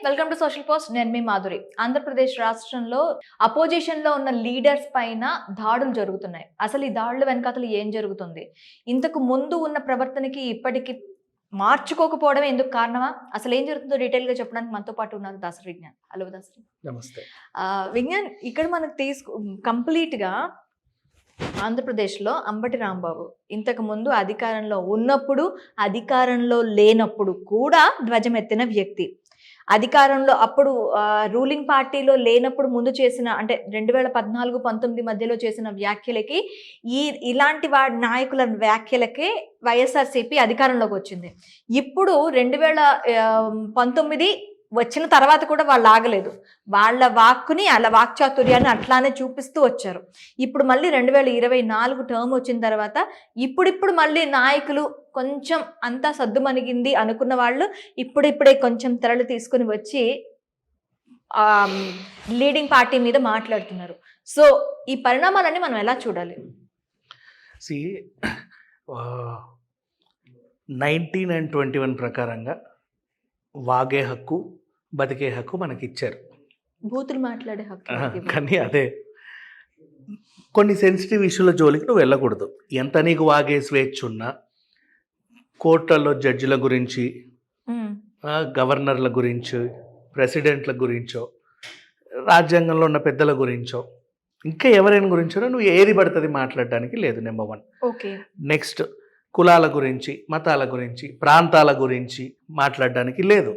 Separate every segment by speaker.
Speaker 1: Welcome to social post. నేను మీ మాధురి. ఆంధ్రప్రదేశ్ రాష్ట్రంలో opposition లో ఉన్న లీడర్స్ పైన దాడులు జరుగుతున్నాయి. అసలు ఈ దాడుల వెనకాతలు ఏం జరుగుతుంది? ఇంతకు ముందు ఉన్న ప్రవర్తనకి ఇప్పటికి మార్చుకోకపోవడం ఎందుకు కారణమా? అసలు ఏం జరుగుతుందో డీటెయిల్ గా చెప్పడానికి మనతో పాటు ఉన్నారు దాసరి విజ్ఞాన్. హలో దాసరి.
Speaker 2: నమస్తే.
Speaker 1: విజ్ఞాన్, ఇక్కడ మనకు కంప్లీట్ గా ఆంధ్రప్రదేశ్లో అంబటి రాంబాబు ఇంతకు ముందు అధికారంలో ఉన్నప్పుడు, అధికారంలో లేనప్పుడు కూడా ధ్వజమెత్తిన వ్యక్తి. అధికారంలో అప్పుడు రూలింగ్ పార్టీలో లేనప్పుడు ముందు చేసిన, అంటే 2014-19 మధ్యలో చేసిన వ్యాఖ్యలకి, ఇలాంటి నాయకుల వ్యాఖ్యలకే వైఎస్ఆర్సీపీ అధికారంలోకి వచ్చింది. ఇప్పుడు 2019 వచ్చిన తర్వాత కూడా వాళ్ళు ఆగలేదు. వాళ్ళ వాక్కుని, అలా వాక్చాతుర్యాన్ని అట్లానే చూపిస్తూ వచ్చారు. ఇప్పుడు మళ్ళీ 2024 టర్మ్ వచ్చిన తర్వాత ఇప్పుడు మళ్ళీ నాయకులు కొంచెం అంతా సద్దుమణిగింది అనుకున్న వాళ్ళు ఇప్పుడిప్పుడే కొంచెం తెరలు తీసుకుని వచ్చి లీడింగ్ పార్టీ మీద మాట్లాడుతున్నారు. సో ఈ పరిణామాలన్నీ మనం ఎలా చూడాలి?
Speaker 2: 19 and 21 ప్రకారంగా వాగే హక్కు, బతికే హక్కు మనకి ఇచ్చారు.
Speaker 1: బూతులు మాట్లాడే హక్కు.
Speaker 2: కానీ అదే కొన్ని సెన్సిటివ్ ఇష్యూల జోలికి నువ్వు వెళ్ళకూడదు. ఎంత నీకు వాగే స్వేచ్ఛ ఉన్నా, కోర్టుల్లో జడ్జిల గురించి, గవర్నర్ల గురించో, ప్రెసిడెంట్ల గురించో, రాజ్యాంగంలో ఉన్న పెద్దల గురించో, ఇంకా ఎవరైనా గురించో నువ్వు ఏది పడుతుంది మాట్లాడడానికి లేదు. నెంబర్ 1.
Speaker 1: ఓకే.
Speaker 2: నెక్స్ట్, కులాల గురించి, మతాల గురించి, ప్రాంతాల గురించి మాట్లాడడానికి లేదు.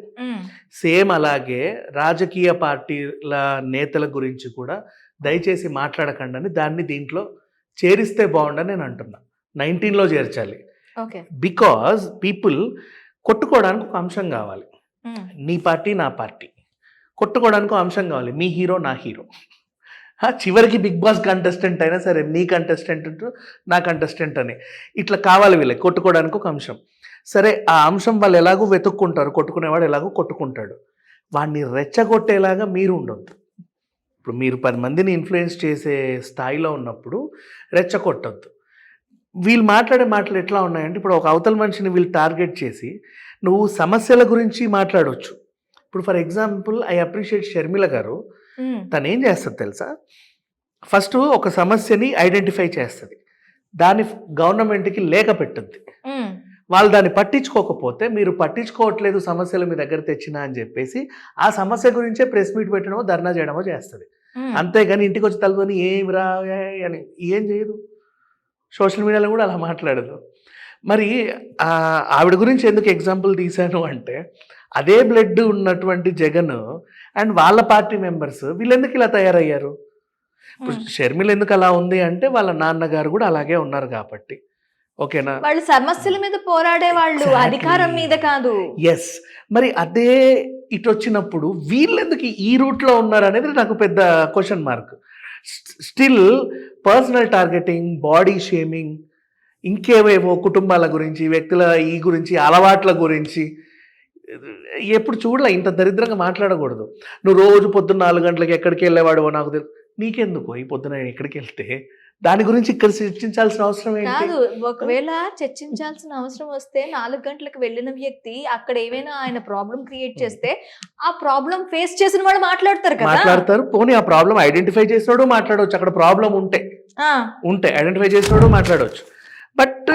Speaker 2: సేమ్ అలాగే రాజకీయ పార్టీల నేతల గురించి కూడా దయచేసి మాట్లాడకండి అని దాన్ని దీంట్లో చేరిస్తే బాగుండని నేను అంటున్నా. 19లో చేర్చాలి. బికాజ్ పీపుల్ కొట్టుకోవడానికి ఒక అంశం కావాలి. నీ పార్టీ నా పార్టీ, కొట్టుకోవడానికి ఒక అంశం కావాలి. మీ హీరో నా హీరో. చివరికి బిగ్ బాస్ కంటెస్టెంట్ అయినా సరే, నీ కంటెస్టెంట్ నా కంటెస్టెంట్ అని ఇట్లా కావాలి వీళ్ళకి కొట్టుకోవడానికి ఒక అంశం. సరే, ఆ అంశం వాళ్ళు ఎలాగో వెతుక్కుంటారు, కొట్టుకునేవాడు ఎలాగో కొట్టుకుంటాడు. వాడిని రెచ్చగొట్టేలాగా మీరు ఉండొద్దు. ఇప్పుడు మీరు 10 మందిని ఇన్ఫ్లుయెన్స్ చేసే స్థాయిలో ఉన్నప్పుడు రెచ్చగొట్టొద్దు. వీళ్ళు మాట్లాడే మాటలు ఎట్లా ఉన్నాయంటే, ఇప్పుడు ఒక అవతల మనిషిని వీళ్ళు టార్గెట్ చేసి నువ్వు సమస్యల గురించి మాట్లాడవచ్చు. ఇప్పుడు for example, I appreciate Sharmila గారు. తను ఏం చేస్తుంది తెలుసా? ఫస్ట్ ఒక సమస్యని ఐడెంటిఫై చేస్తుంది, దాన్ని గవర్నమెంట్కి లేఖ పెట్టుద్ది. వాళ్ళు దాన్ని పట్టించుకోకపోతే, మీరు పట్టించుకోవట్లేదు సమస్యలు మీ దగ్గర తెచ్చినా అని చెప్పేసి ఆ సమస్య గురించే ప్రెస్ మీట్ పెట్టడమో, ధర్నా చేయడమో చేస్తుంది. అంతేగాని ఇంటికి వచ్చి తలుపుని ఏం రా అని ఏం చేయదు. సోషల్ మీడియాలో కూడా అలా మాట్లాడదు. మరి ఆవిడ గురించి ఎందుకు ఎగ్జాంపుల్ తీశాను అంటే, అదే బ్లడ్ ఉన్నటువంటి జగన్ అండ్ వాళ్ళ పార్టీ మెంబర్స్ వీళ్ళెందుకు ఇలా తయారయ్యారు? ఇప్పుడు షర్మిల ఎందుకు అలా ఉంది అంటే, వాళ్ళ నాన్నగారు కూడా అలాగే ఉన్నారు కాబట్టి. ఓకేనా?
Speaker 1: వాళ్ళు సమస్యల మీద పోరాడే వాళ్ళు, అధికారం మీద కాదు.
Speaker 2: ఎస్. మరి అదే ఇటు వచ్చినప్పుడు వీళ్ళెందుకు ఈ రూట్లో ఉన్నారు అనేది నాకు పెద్ద question mark. Still personal targeting, body shaming, ఇంకేవేవో కుటుంబాల గురించి, వ్యక్తుల ఈ గురించి, అలవాట్ల గురించి ఎప్పుడు చూడలే. ఇంత దరిద్రంగా మాట్లాడకూడదు. నువ్వు రోజు పొద్దున్న 4 గంటలకు ఎక్కడికి వెళ్ళేవాడు నాకు తెలుసు. నీకెందుకు ఈ పొద్దున ఎక్కడికి వెళ్తే దాని గురించి ఇక్కడ చర్చించాల్సిన అవసరం
Speaker 1: కాదు. ఒకవేళ చర్చించాల్సిన అవసరం వస్తే 4 గంటలకు వెళ్ళిన వ్యక్తి అక్కడ ఏమైనా ఆయన ప్రాబ్లం క్రియేట్ చేస్తే ఆ ప్రాబ్లం ఫేస్ చేసిన వాళ్ళు మాట్లాడతారు.
Speaker 2: పోనీ ఆ ప్రాబ్లం ఐడెంటిఫై చేసినాడు మాట్లాడవచ్చు. అక్కడ ప్రాబ్లం ఉంటే ఐడెంటిఫై చేసినాడు మాట్లాడవచ్చు. బట్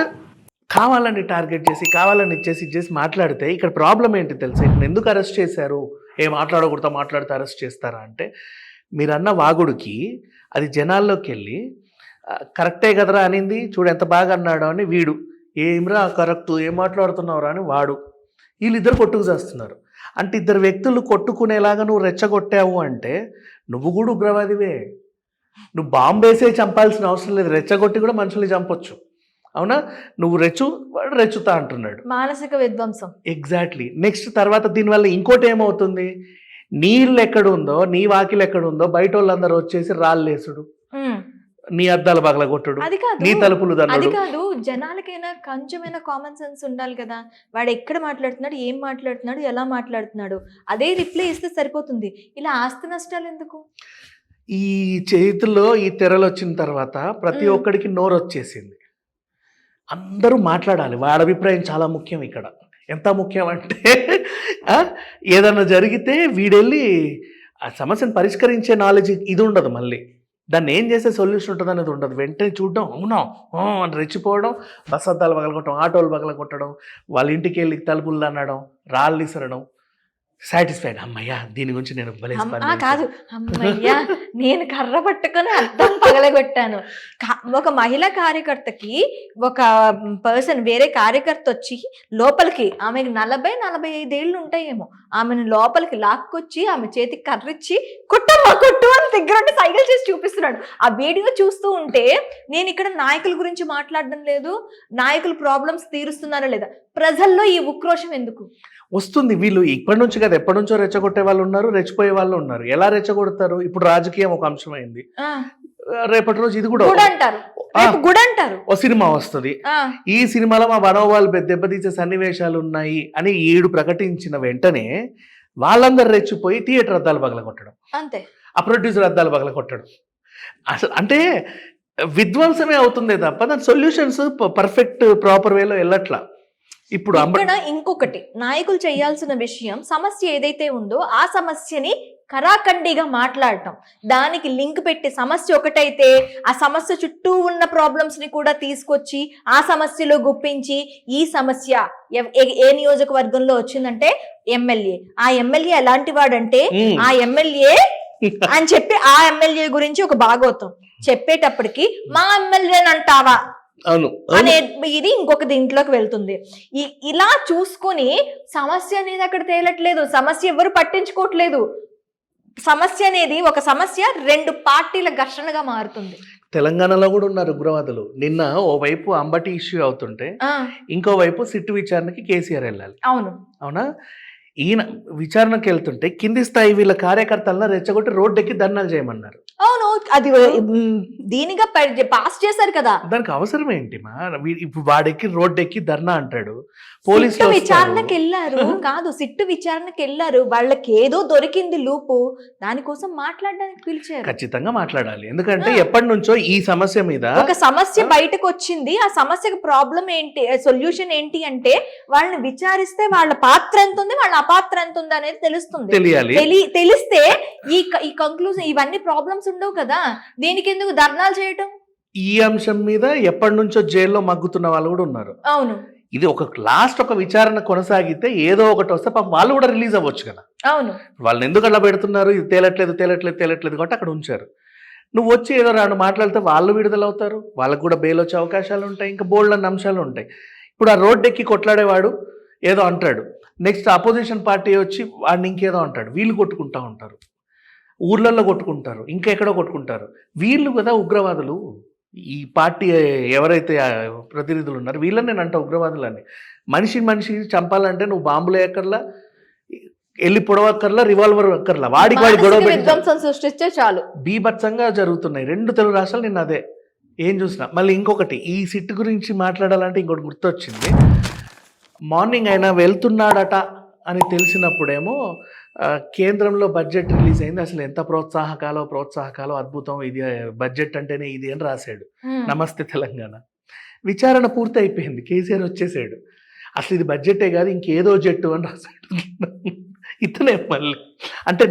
Speaker 2: కావాలని టార్గెట్ చేసి, కావాలని ఇచ్చేసి మాట్లాడితే ఇక్కడ ప్రాబ్లం ఏంటి తెలుసా? ఇక్కడ ఎందుకు అరెస్ట్ చేశారు? మాట్లాడకూడదు, మాట్లాడితే అరెస్ట్ చేస్తారా అంటే, మీరు అన్న వాగుడికి అది జనాల్లోకి వెళ్ళి కరెక్టే కదరా అనింది, చూడు ఎంత బాగా అన్నాడు అని వీడు, ఏమిరా కరెక్ట్, ఏం మాట్లాడుతున్నావురా అని వాడు, వీళ్ళిద్దరు కొట్టుకు చేస్తున్నారు. అంటే ఇద్దరు వ్యక్తులు కొట్టుకునేలాగా నువ్వు రెచ్చగొట్టావు అంటే నువ్వు కూడా ఉగ్రవాదివే. నువ్వు బాంబేసే చంపాల్సిన అవసరం లేదు, రెచ్చగొట్టి కూడా మనుషుల్ని చంపొచ్చు. అవునా? నువ్వు వాడు రెచ్చుతా అంటున్నాడు.
Speaker 1: మానసిక విధ్వంసం.
Speaker 2: ఎగ్జాక్ట్లీ. నెక్స్ట్ తర్వాత దీనివల్ల ఇంకోటి ఏమవుతుంది? నీళ్ళు ఎక్కడుందో, నీ వాకిలు ఎక్కడుందో బయట వాళ్ళందరూ వచ్చేసి రాళ్ళేసుడు, నీ అద్దాలు పగలగొట్టుడు, నీ తలుపులు దన్నుడు.
Speaker 1: అది కాదు, జనాలకైనా కొంచెమైనా కామన్ సెన్స్ ఉండాలి కదా. వాడు ఎక్కడ మాట్లాడుతున్నాడు, ఏం మాట్లాడుతున్నాడు, ఎలా మాట్లాడుతున్నాడు, అదే రిప్లై ఇస్తే సరిపోతుంది. ఇలా ఆస్తి నష్టాలు ఎందుకు?
Speaker 2: ఈ చేతుల్లో ఈ తెరలు వచ్చిన తర్వాత ప్రతి ఒక్కడికి నోరు వచ్చేసింది. అందరూ మాట్లాడాలి. వాడి అభిప్రాయం చాలా ముఖ్యం ఇక్కడ. ఎంత ముఖ్యం అంటే, ఏదన్నా జరిగితే వీడెళ్ళి ఆ సమస్యను పరిష్కరించే నాలెడ్జ్ ఇది ఉండదు. మళ్ళీ దాన్ని ఏం చేసే సొల్యూషన్ ఉంటుంది అనేది ఉండదు. వెంటనే చూడడం, అవునా అని రెచ్చిపోవడం, బస్ అద్దాలు పగలగొట్టడం, ఆటోలు పగలగొట్టడం, వాళ్ళ ఇంటికి వెళ్ళి తలుపులు అనడం, రాళ్ళు ఇసరడం, సాటిస్ఫైడ్ అమ్మయ్యా దీని గురించి నేను
Speaker 1: కాదు అమ్మయ్యా నేను కర్ర పట్టుకొని అద్దం పగలగొట్టాను. ఒక మహిళా కార్యకర్తకి ఒక పర్సన్ వేరే కార్యకర్త వచ్చి లోపలికి, ఆమెకి 40-45 ఏళ్ళు ఉంటాయేమో, ఆమెను లోపలికి లాక్కొచ్చి ఆమె చేతికి కర్రిచ్చి కుట్టమ్మా కుట్టు అని దగ్గర ఉంటే సైకిల్ చేసి చూపిస్తున్నాడు. ఆ వీడియో చూస్తూ ఉంటే నేను ఇక్కడ నాయకుల గురించి మాట్లాడడం లేదు, నాయకుల ప్రాబ్లమ్స్ తీరుస్తున్నారా లేదా, ప్రజల్లో ఈ ఉక్రోషం ఎందుకు
Speaker 2: వస్తుంది? వీళ్ళు ఇప్పటి నుంచి కదా, ఎప్పటి నుంచో రెచ్చగొట్టే వాళ్ళు ఉన్నారు, రెచ్చిపోయే వాళ్ళు ఉన్నారు. ఎలా రెచ్చగొడతారు? ఇప్పుడు రాజకీయం ఒక అంశమైంది, రేపటి రోజు ఇది కూడా
Speaker 1: అంటారు,
Speaker 2: ఓ సినిమా వస్తుంది, ఈ సినిమాలో మా మనోభావాలు దెబ్బతీసే సన్నివేశాలు ఉన్నాయి అని ఈడు ప్రకటించిన వెంటనే వాళ్ళందరూ రెచ్చిపోయి థియేటర్ అద్దాలు పగలగొట్టడం,
Speaker 1: అంతే,
Speaker 2: ఆ ప్రొడ్యూసర్ అద్దాలు పగలగొట్టడం. అసలు అంటే విధ్వంసమే అవుతుందే తప్ప దాని సొల్యూషన్స్ పర్ఫెక్ట్ ప్రాపర్ వేలో వెళ్ళట్లా. ఇప్పుడు
Speaker 1: ఇక్కడ ఇంకొకటి నాయకులు చేయాల్సిన విషయం, సమస్య ఏదైతే ఉందో ఆ సమస్యని కరాఖండిగా మాట్లాడటం, దానికి లింక్ పెట్టి సమస్య ఒకటైతే ఆ సమస్య చుట్టూ ఉన్న ప్రాబ్లమ్స్ ని కూడా తీసుకొచ్చి ఆ సమస్యలో గుప్పించి, ఈ సమస్య ఏ నియోజకవర్గంలో వచ్చిందంటే ఎమ్మెల్యే, ఆ ఎమ్మెల్యే ఎలాంటి వాడంటే ఆ ఎమ్మెల్యే అని చెప్పి ఆ ఎమ్మెల్యే గురించి ఒక భాగవతం చెప్పేటప్పటికి మా ఎమ్మెల్యేని అంటావా అనే ఇది ఇంకొక దీంట్లోకి వెళ్తుంది. ఇలా చూసుకొని సమస్య అనేది అక్కడ తేలట్లేదు, సమస్య ఎవరు పట్టించుకోవట్లేదు. సమస్య అనేది ఒక సమస్య 2 పార్టీల ఘర్షణగా మారుతుంది.
Speaker 2: తెలంగాణలో కూడా ఉన్నారు ఉగ్రవాదులు. నిన్న ఓవైపు అంబటి ఇష్యూ అవుతుంటే ఇంకోవైపు సిట్టు విచారణకి కేసీఆర్ వెళ్ళాలి. అవునా? ఈయన విచారణకు వెళ్తుంటే కింది స్థాయి వీళ్ళ కార్యకర్తలను రెచ్చగొట్టి రోడ్డెక్కి ధర్నాలు చేయమన్నారు.
Speaker 1: అవును, అది దీనిగా పాస్ చేశారు కదా.
Speaker 2: దానికి అవసరం ఏంటి మా? ఇప్పుడు వాడెక్కి రోడ్డెక్కి ధర్నా అంటాడు, పోలీసులు
Speaker 1: విచారణకి వెళ్ళారు కాదు, సిట్టు విచారణకి వెళ్ళారు, వాళ్ళకి ఏదో దొరికింది లూపు, దానికోసం మాట్లాడడానికి పిలిచారు.
Speaker 2: ఖచ్చితంగా మాట్లాడాలి, ఎందుకంటే ఎప్పటి నుంచో ఈ సమస్య మీద
Speaker 1: ఒక సమస్య బయటకు వచ్చింది, ఆ సమస్యకు ప్రాబ్లం ఏంటి, సొల్యూషన్ ఏంటి అంటే వాళ్ళని విచారిస్తే వాళ్ళ పాత్ర ఎంత ఉంది, వాళ్ళ అపాత్ర ఎంత ఉంది అనేది తెలుస్తుంది. తెలిస్తే ఈ కంక్లూజన్ ఇవన్నీ ప్రాబ్లమ్స్ ఉండవు కదా, దీనికి ఎందుకు ధర్నాలు చేయటం?
Speaker 2: ఈ అంశం మీద ఎప్పటి నుంచో జైల్లో మగ్గుతున్న వాళ్ళు కూడా ఉన్నారు.
Speaker 1: అవును,
Speaker 2: ఇది ఒక లాస్ట్ ఒక విచారణ కొనసాగితే ఏదో ఒకటి వస్తే పాపం వాళ్ళు కూడా రిలీజ్ అవ్వచ్చు కదా.
Speaker 1: అవును,
Speaker 2: వాళ్ళని ఎందుకు అలా పెడుతున్నారు? ఇది తేలట్లేదు కాబట్టి అక్కడ ఉంచారు. నువ్వు వచ్చి ఏదో రాను మాట్లాడితే వాళ్ళు విడుదలవుతారు, వాళ్ళకు కూడా బెయిల్ వచ్చే అవకాశాలు ఉంటాయి, ఇంకా బోల్డ్ అన్న అంశాలు ఉంటాయి. ఇప్పుడు ఆ రోడ్డు ఎక్కి కొట్లాడేవాడు ఏదో అంటాడు, నెక్స్ట్ అపోజిషన్ పార్టీ వచ్చి వాడిని ఇంకేదో అంటాడు, వీళ్ళు కొట్టుకుంటా ఉంటారు, ఊర్లలో కొట్టుకుంటారు, ఇంకా ఎక్కడో కొట్టుకుంటారు. వీళ్ళు కదా ఉగ్రవాదులు. ఈ పార్టీ ఎవరైతే ప్రతినిధులు ఉన్నారో వీళ్ళని నేను అంటా ఉగ్రవాదులని. మనిషి చంపాలంటే నువ్వు బాంబులు ఎక్కర్లా, వెళ్ళి పొడవక్కర్లా, రివాల్వర్ ఎక్కర్లా, వాడికి గొడవ
Speaker 1: సృష్టిస్తే చాలు.
Speaker 2: బీభత్సంగా జరుగుతున్నాయి 2 తెలుగు రాష్ట్రాలు. నిన్న అదే ఏం చూసినా. మళ్ళీ ఇంకొకటి ఈ సిట్ గురించి మాట్లాడాలంటే ఇంకోటి గుర్తొచ్చింది. మార్నింగ్ ఆయన వెళ్తున్నాడట అని తెలిసినప్పుడేమో కేంద్రంలో బడ్జెట్ రిలీజ్ అయింది, అసలు ఎంత ప్రోత్సాహకాలో అద్భుతం, ఇది బడ్జెట్ అంటేనే ఇది అని రాశాడు. నమస్తే తెలంగాణ. విచారణ పూర్తి అయిపోయింది, కేసీఆర్ వచ్చేసాడు, అసలు ఇది బడ్జెటే కాదు ఇంకేదో జట్టు అని రాశాడు. ఇతనే మళ్ళీ అంటే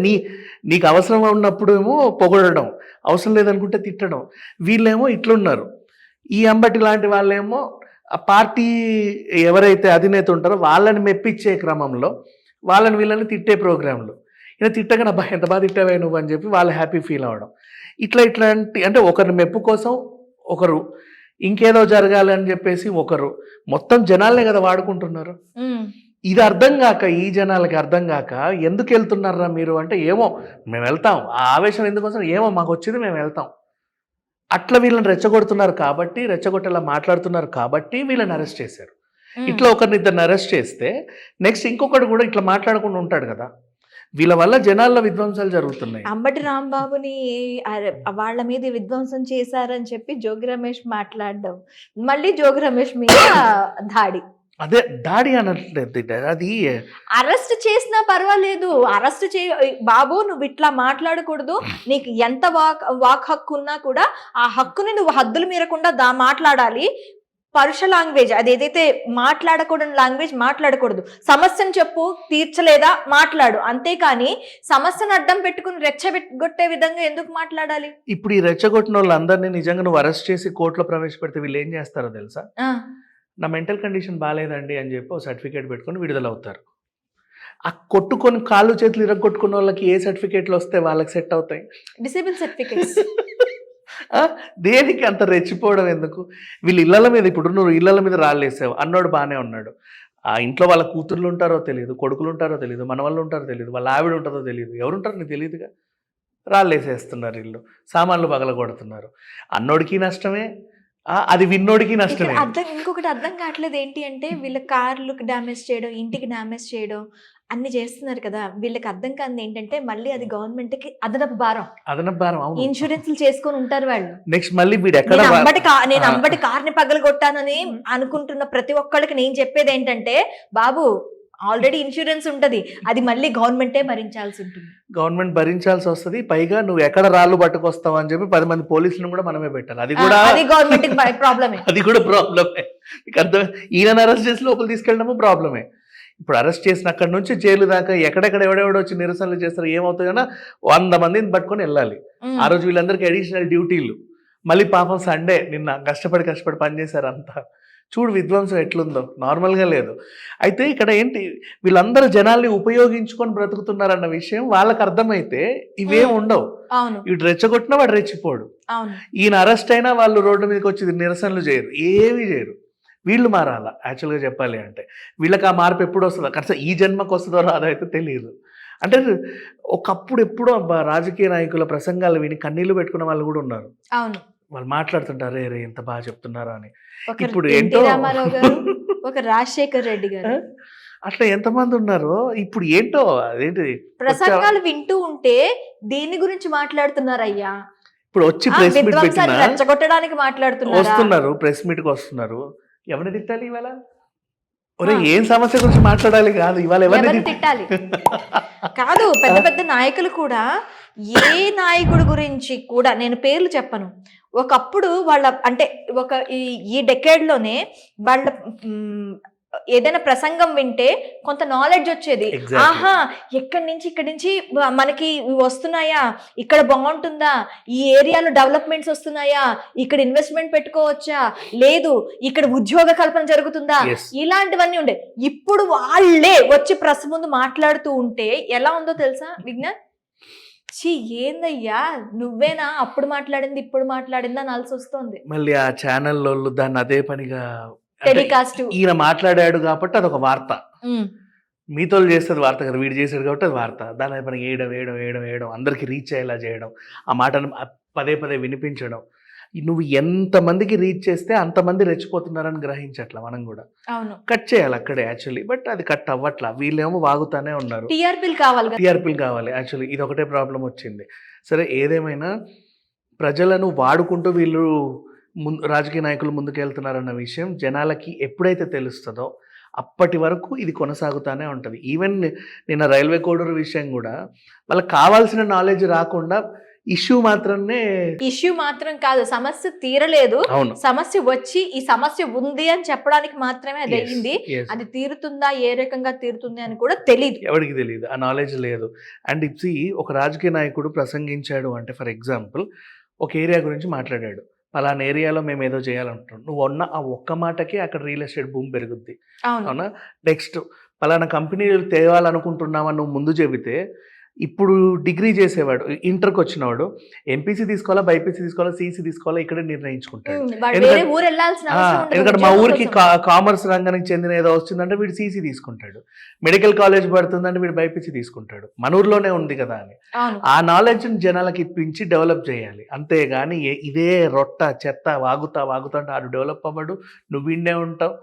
Speaker 2: నీకు అవసరం ఉన్నప్పుడేమో పొగడడం, అవసరం లేదనుకుంటే తిట్టడం. వీళ్ళేమో ఇట్లున్నారు. ఈ అంబటి లాంటి వాళ్ళేమో ఆ పార్టీ ఎవరైతే అధినేత ఉంటారో వాళ్ళని మెప్పించే క్రమంలో వాళ్ళని వీళ్ళని తిట్టే ప్రోగ్రాంలు. ఇలా తిట్టగా నా ఎంత బాగా తిట్టావే నువ్వు అని చెప్పి వాళ్ళు హ్యాపీ ఫీల్ అవ్వడం. ఇట్లాంటి అంటే ఒకరి మెప్పు కోసం ఒకరు, ఇంకేదో జరగాలి అని చెప్పేసి ఒకరు, మొత్తం జనాలనే కదా వాడుకుంటున్నారు. ఇది అర్థం కాక, ఈ జనాలకి అర్థం కాక ఎందుకు వెళ్తున్నారా మీరు అంటే, ఏమో మేము వెళ్తాం, ఆ ఆవేశం ఎందుకోసం ఏమో మాకు వచ్చింది మేము వెళ్తాం, అట్లా వీళ్ళని రెచ్చగొడుతున్నారు కాబట్టి, రెచ్చగొట్టేలా మాట్లాడుతున్నారు కాబట్టి వీళ్ళని అరెస్ట్ చేశారు. ఇట్లా ఒకరిని 2 అరెస్ట్ చేస్తే నెక్స్ట్ ఇంకొకటి కూడా ఇట్లా మాట్లాడకుండా ఉంటాడు కదా. వీళ్ళ వల్ల జనాల్లో విధ్వంసాలు జరుగుతున్నాయి.
Speaker 1: అంబటి రాంబాబుని వాళ్ళ మీద విధ్వంసం చేశారని చెప్పి జోగి రమేష్ మాట్లాడడం, మళ్ళీ జోగి రమేష్ మీద దాడి.
Speaker 2: అదే దాడి అనట్లేదు, అది
Speaker 1: అరెస్ట్ చేసినా పర్వాలేదు, అరెస్ట్ బాబు నువ్వు ఇట్లా మాట్లాడకూడదు, నీకు ఎంత వాక్ హక్కు ఉన్నా కూడా ఆ హక్కుని నువ్వు హద్దులు మీరకుండా మాట్లాడాలి, పరుష లాంగ్వేజ్, అది ఏదైతే మాట్లాడకూడని లాంగ్వేజ్ మాట్లాడకూడదు. సమస్యను చెప్పు, తీర్చలేదా మాట్లాడు, అంతేకాని సమస్యను అడ్డం పెట్టుకుని రెచ్చగొట్టే విధంగా ఎందుకు మాట్లాడాలి?
Speaker 2: ఇప్పుడు ఈ రెచ్చగొట్టిన వాళ్ళందరినీ నిజంగా నువ్వు అరెస్ట్ చేసి కోర్టులో ప్రవేశపెడితే వీళ్ళు ఏం చేస్తారో తెలుసా? నా మెంటల్ కండిషన్ బాగాలేదండి అని చెప్పి ఒక సర్టిఫికేట్ పెట్టుకొని విడుదలవుతారు. ఆ కొట్టుకొని కాళ్ళు చేతులు ఇరగొట్టుకున్న వాళ్ళకి ఏ సర్టిఫికేట్లు వస్తే వాళ్ళకి సెట్ అవుతాయి?
Speaker 1: Disable certificates.
Speaker 2: దేనికి అంత రెచ్చిపోవడం ఎందుకు? వీళ్ళు ఇళ్ళల మీద, ఇప్పుడు నువ్వు ఇళ్ళల మీద రాళ్ళేసావు, అన్నోడు బాగానే ఉన్నాడు, ఆ ఇంట్లో వాళ్ళ కూతుర్లు ఉంటారో తెలియదు, కొడుకులు ఉంటారో తెలియదు, మనవాళ్ళు ఉంటారో తెలియదు, వాళ్ళ ఆవిడ ఉంటుందో తెలియదు, ఎవరుంటారో నీకు తెలియదుగా. రాళ్ళేసేస్తున్నారు, ఇల్లు సామాన్లు పగలగొడుతున్నారు. అన్నోడికి నష్టమే, అది విన్నోడికి నష్టమే.
Speaker 1: ఇంకొకటి అర్థం కావట్లేదు ఏంటి అంటే, వీళ్ళ కార్లకు డ్యామేజ్ చేయడం, ఇంటికి డ్యామేజ్ చేయడం అన్ని చేస్తున్నారు కదా. వీళ్ళకి అర్థం కాదు ఏంటంటే, మళ్ళీ అది గవర్నమెంట్ కి అదనపు భారం. అవును, ఇన్సూరెన్స్ చేసుకొని ఉంటారు వాళ్ళు.
Speaker 2: నెక్స్ట్ మళ్ళీ వీడు ఎక్కడ
Speaker 1: నేను అంబటి కార్ని పగలగొట్టానని అనుకుంటున్న ప్రతి ఒక్కళ్ళకి నేను చెప్పేది ఏంటంటే, బాబు ఆల్రెడీ ఇన్సూరెన్స్ ఉంటది, అది మళ్ళీ గవర్నమెంటే భరించాల్సి ఉంటుంది.
Speaker 2: గవర్నమెంట్ భరించాల్సి వస్తుంది. పైగా నువ్వు ఎక్కడ రాళ్ళు పట్టుకొస్తావు అని చెప్పి 10 మంది పోలీసులను కూడా మనమే పెట్టాలి. అది కూడా
Speaker 1: గవర్నమెంట్ ప్రాబ్లమే.
Speaker 2: అది కూడా ప్రాబ్లమే. అర్థం, ఈయన అరెస్ట్ చేసి లోపల తీసుకెళ్ళడము ప్రాబ్లమే. ఇప్పుడు అరెస్ట్ చేసిన అక్కడి నుంచి జైలు దాకా ఎక్కడెక్కడ ఎవడెవడో వచ్చి నిరసనలు చేస్తారు, ఏమవుతాయన్నా 100 మందిని పట్టుకొని వెళ్ళాలి. ఆ రోజు వీళ్ళందరికీ అడిషనల్ డ్యూటీలు, మళ్ళీ పాపం సండే నిన్న కష్టపడి పనిచేశారు అంతా. చూడు విధ్వంసం ఎట్లుందో, నార్మల్గా లేదు. అయితే ఇక్కడ ఏంటి, వీళ్ళందరూ జనాల్ని ఉపయోగించుకొని బ్రతుకుతున్నారన్న విషయం వాళ్ళకి అర్థమైతే ఇవేం ఉండవు. వీడు రెచ్చగొట్టినా వాడు రెచ్చిపోడు. ఈయన అరెస్ట్ అయినా వాళ్ళు రోడ్డు మీదకి వచ్చి నిరసనలు చేయరు, ఏమీ చేయరు. వీళ్ళు మారాలా యాక్చువల్గా చెప్పాలి అంటే. వీళ్ళకి ఆ మార్పు ఎప్పుడు వస్తుందో, కనీసం ఈ జన్మకు వస్తుందో అదైతే తెలియదు. అంటే ఒకప్పుడు ఎప్పుడో రాజకీయ నాయకుల ప్రసంగాలు విని కన్నీళ్లు పెట్టుకున్న వాళ్ళు కూడా ఉన్నారు. వాళ్ళు మాట్లాడుతుంటారు, రే ఎంత బాగా చెప్తున్నారా అని. ఇప్పుడు ఏంటో
Speaker 1: ఒక రాజశేఖర్ రెడ్డి గారు,
Speaker 2: అట్లా ఎంతమంది ఉన్నారు. ఇప్పుడు ఏంటో అదేంటి
Speaker 1: ప్రసంగాలు వింటూ ఉంటే దీని గురించి మాట్లాడుతున్నారయ్యా.
Speaker 2: ఇప్పుడు వచ్చి ప్రెస్ మీట్
Speaker 1: రెచ్చగొట్టడానికి
Speaker 2: వస్తున్నారు, ప్రెస్ మీట్కి వస్తున్నారు. ఎవరిని తిట్టాలి ఇవాళ? ఒరే ఏం సమస్య గురించి మాట్లాడాలి కాదు, ఇవాళ ఎవరిని తిట్టాలి
Speaker 1: కాదు. పెద్ద పెద్ద నాయకులు కూడా, ఏ నాయకుడి గురించి కూడా నేను పేర్లు చెప్పను, ఒకప్పుడు వాళ్ళ అంటే ఈ డెకేడ్ లోనే వాళ్ళ ఏదైనా ప్రసంగం వింటే కొంత నాలెడ్జ్ వచ్చేది. ఆహా, ఇక్కడి నుంచి మనకి వస్తున్నాయా, ఇక్కడ బాగుంటుందా, ఈ ఏరియాలో డెవలప్మెంట్స్ వస్తున్నాయా, ఇక్కడ ఇన్వెస్ట్మెంట్ పెట్టుకోవచ్చా, లేదు ఇక్కడ ఉద్యోగ కల్పన జరుగుతుందా, ఇలాంటివన్నీ ఉండే. ఇప్పుడు వాళ్ళే వచ్చి ప్రెస్ ముందు మాట్లాడుతూ ఉంటే ఎలా ఉందో తెలుసా విజ్ఞాన్? ఏందయ్యా నువ్వేనా అప్పుడు మాట్లాడింది ఇప్పుడు మాట్లాడిందా అనాల్సి వస్తుంది.
Speaker 2: మళ్ళీ ఆ ఛానల్లో దాన్ని అదే పనిగా
Speaker 1: టెలికాస్ట్,
Speaker 2: ఈయన మాట్లాడాడు కాబట్టి అదొక వార్త, మీతో చేసేది వార్త కదా, వీడు చేసాడు కాబట్టి అది వార్త. దాని పని వేయడం అందరికి రీచ్ అయ్యేలా చేయడం, ఆ మాటను పదే వినిపించడం. నువ్వు ఎంతమందికి రీచ్ చేస్తే అంతమంది రెచ్చిపోతున్నారని గ్రహించట్లా మనం కూడా. కట్ చేయాలి అక్కడే యాక్చువల్లీ, బట్ అది కట్ అవ్వట్లా. వీళ్ళేమో వాగుతానే ఉన్నారు.
Speaker 1: టీఆర్పీలు కావాలి
Speaker 2: యాక్చువల్లీ, ఇది ఒకటే ప్రాబ్లం వచ్చింది. సరే ఏదేమైనా ప్రజలను వాడుకుంటూ వీళ్ళు రాజకీయ నాయకులు ముందుకెళ్తున్నారన్న విషయం జనాలకి ఎప్పుడైతే తెలుస్తుందో అప్పటి వరకు ఇది కొనసాగుతూనే ఉంటుంది. ఈవెన్ నిన్న రైల్వే కోడూరు విషయం కూడా వాళ్ళకి కావాల్సిన నాలెడ్జ్ రాకుండా ఇష్యూ మాత్రం
Speaker 1: కాదు, సమస్య తీరలేదు, సమస్య వచ్చి ఈ సమస్య ఉంది అని చెప్పడానికి మాత్రమే అది అయ్యింది. అది తీరుతుందా, ఏ రకంగా తీరుతుంది అని కూడా తెలియదు,
Speaker 2: ఎవరికి తెలియదు, ఆ నాలెడ్జ్ లేదు. అండ్ ఇప్సి ఒక రాజకీయ నాయకుడు ప్రసంగించాడు అంటే, ఫర్ ఎగ్జాంపుల్ ఒక ఏరియా గురించి మాట్లాడాడు, పలానా ఏరియాలో మేము ఏదో చేయాలంటున్నాం, నువ్వు ఉన్న ఆ ఒక్క మాటకి అక్కడ రియల్ ఎస్టేట్ భూమి పెరుగుద్ది, అవునా? నెక్స్ట్ పలానా కంపెనీలు తేవాలనుకుంటున్నామని నువ్వు ముందు చెబితే, ఇప్పుడు డిగ్రీ చేసేవాడు, ఇంటర్కి వచ్చినవాడు ఎంపీసీ తీసుకోవాలా, బైపీసీ తీసుకోవాలా, సిఈసీ తీసుకోవాలా ఇక్కడే నిర్ణయించుకుంటాడు. ఎందుకంటే మా ఊరికి కామర్స్ రంగానికి చెందిన ఏదో వస్తుందంటే వీడు సిఈసీ తీసుకుంటాడు, మెడికల్ కాలేజ్ పడుతుందంటే వీడు బైపీసీ తీసుకుంటాడు, మన ఊర్లోనే ఉంది కదా అని. ఆ నాలెడ్జ్ని జనాలకి ఇప్పించి డెవలప్ చేయాలి, అంతేగాని ఇదే రొట్ట చెత్త వాగుతా అంటే ఆడు డెవలప్ అవ్వడు, నువ్వు విండే ఉంటావు,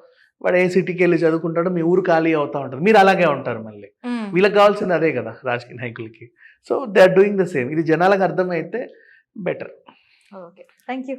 Speaker 2: వాడు ఏ సిటీకి వెళ్ళి చదువుకుంటాడో మీ ఊరు ఖాళీ అవుతా ఉంటారు, మీరు అలాగే ఉంటారు. మళ్ళీ వీళ్ళకి కావాల్సింది అదే కదా రాజకీయ నాయకులకి. So they are doing the same. ఇది జనాలకు అర్థమైతే బెటర్.
Speaker 1: Okay, thank you.